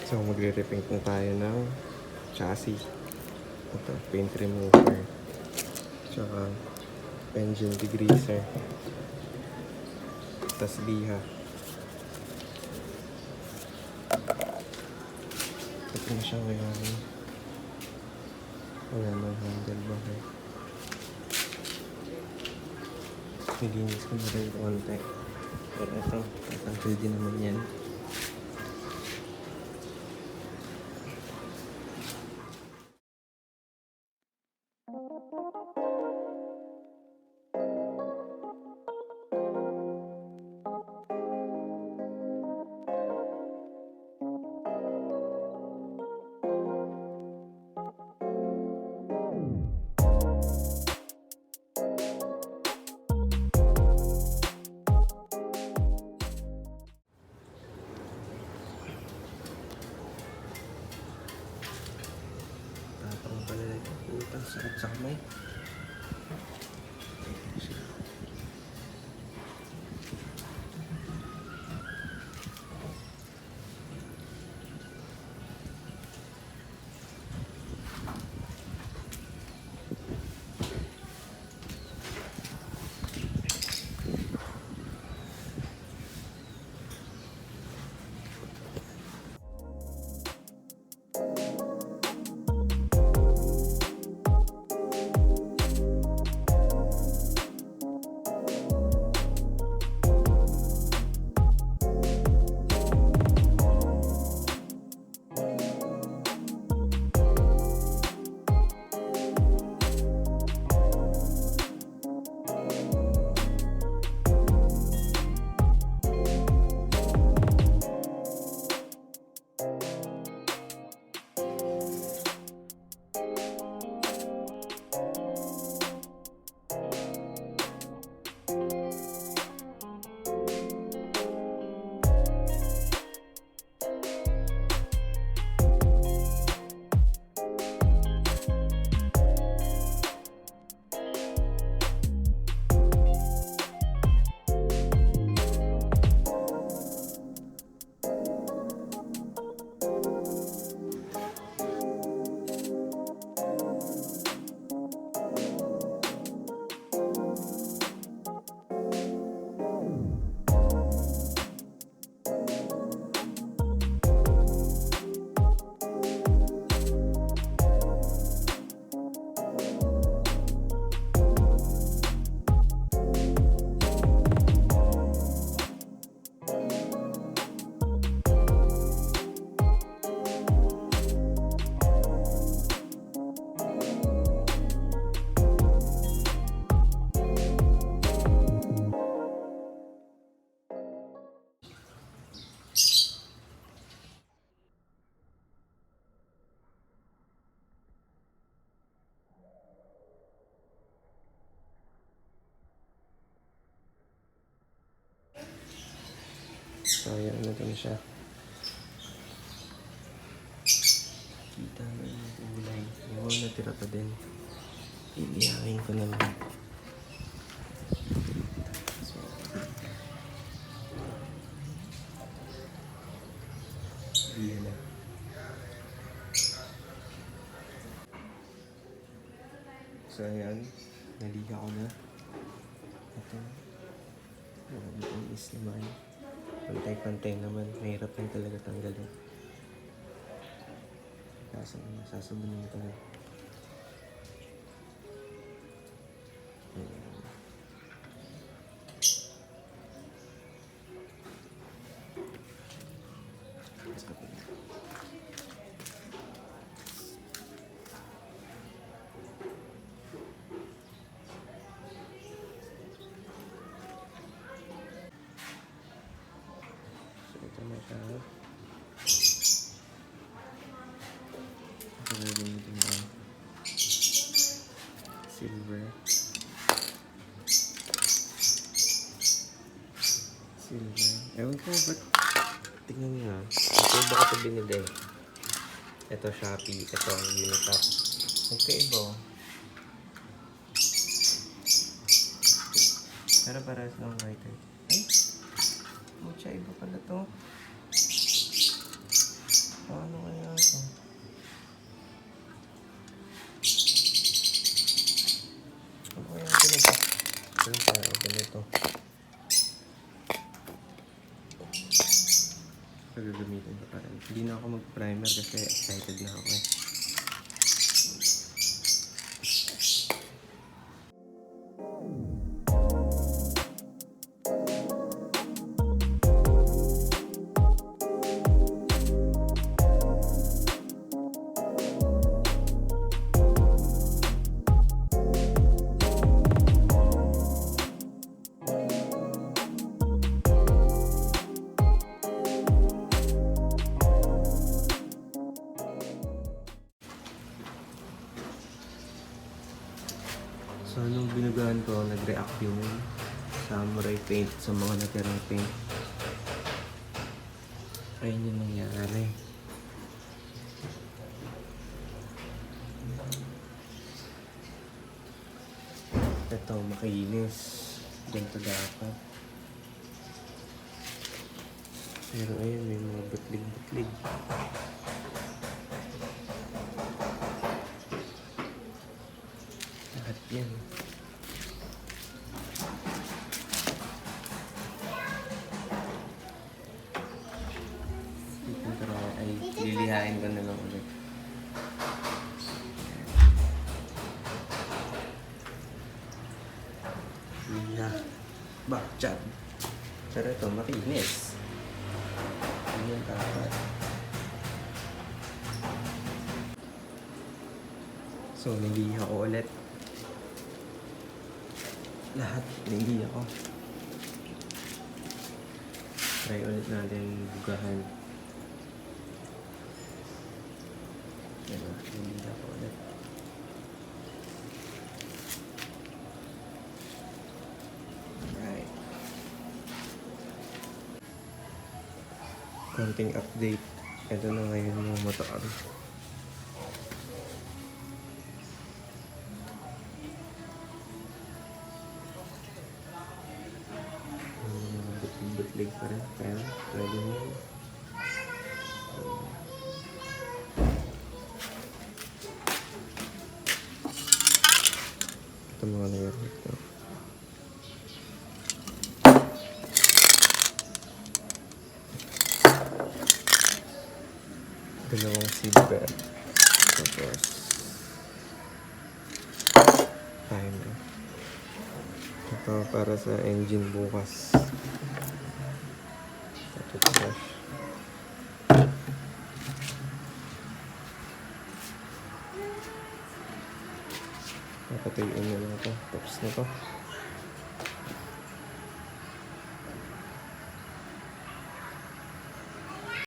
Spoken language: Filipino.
So, magre-repaint na tayo ng chassis. Ito, paint remover. Tsaka, engine degreaser. Tas liha. Ito na siya ngayon. Wala nang handle ba? Nilinis ko na rin konti. Pero ito, tatanggal din naman yan. Tapang pala na ito. Puta, sakit sa kamay. So, ayan na din siya. Kita na yung kulay. Yung natira pa din. Ilihakin ko naman. So, ayan na. So, ayan. Naliha ko na. Ito. Is naman. Pantay-pantay naman. Mahirap lang talaga tanggalin. Kaso sasabunin ito na. Ito na siya. Ito na din ito na silver. Silver. Ewan ko ba't tingnan nyo nga. Ito baka ito binili. Ito Shopee. Ito Unitap. Magkaiba. Pero parehas lang white. Ay! Mucha iba pala to. Ah. Ito gagamitin ko pa rin. Hindi na ako mag-primer kasi excited na ako eh. So, nung binugahan ko, nag-react yung samurai paint sa mga natirang paint. Ayun yung nangyari. Ito, makinis. Ganito dapat. Pero ayun, may mga butlig-butlig. Lahat yan. Pero ay lilihain ko na lang ulit. Liha. Bakchad. Pero ito, makinis. Ganyan dapat. So, niliha ko ulit. Lahat, niliha ko. Try ulit natin bugahan. Yan na, niliha ko ulit. Alright. Konting update. Ito na ngayon yung motor. Butlig pa rin. Kaya, pwede mo. Ito mga nangyari ito. Dalawang seatbelt. Tapos, timer. Ito para sa engine bukas. Toothbrush. Napatayin na lang ito. Tapos na ito.